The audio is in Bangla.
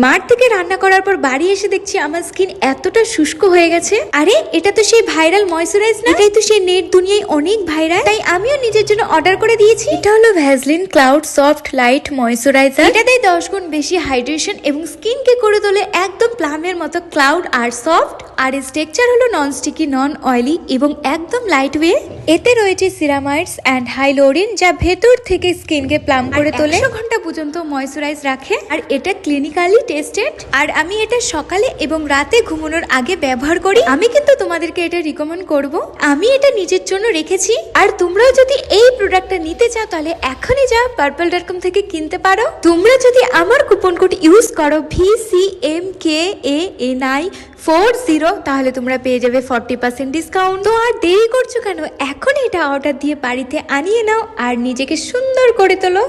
মাঠ থেকে রান্না করার পর বাড়ি এসে দেখছি আমার স্কিন এতটা শুষ্ক হয়ে গেছে। আরে এটা তো সেই ভাইরাল ময়শ্চারাইজ না? এটাই তো সেই নেট দুনিয়ায় অনেক ভাইরাল, তাই আমিও নিজের জন্য অর্ডার করে দিয়েছি। এটা হলো Vaseline cloud soft light moisturiser. এটা দেয় 10 গুণ বেশি হাইড্রেশন এবং স্কিনকে করে তোলে একদম প্লামের মতো ক্লাউড আর সফট। আর এর টেক্সচার হলো নন স্টিকি, নন অয়েলি এবং একদম লাইট ওয়েট। এতে রয়েছে সিরামাইডস অ্যান্ড হাইলোরিন, যা ভেতর থেকে স্কিনকে প্লাম করে তোলে, 100 ঘন্টা পর্যন্ত ময়শ্চারাইজ রাখে। আর এটা ক্লিনিক্যালি টেস্টেড। আর আমি এটা সকালে এবং রাতে ঘুমানোর আগে ব্যবহার করি। আমি কিন্তু তোমাদেরকে এটা রিকমেন্ড করব। আমি এটা নিজের জন্য রেখেছি। আর তোমরাও যদি এই প্রোডাক্টটা নিতে চাও তাহলে এখনই যাও purple.com থেকে কিনতে পারো। তোমরা যদি আমার কুপন কোড ইউজ করো VCMKANI40, তাহলে তোমরা পেয়ে যাবে 40% ডিসকাউন্ট। তো আর দেরি করছো কেন? এখন এটা অর্ডার দিয়ে বাড়িতে আনিয়ে নাও আর নিজেকে সুন্দর করে তোলো।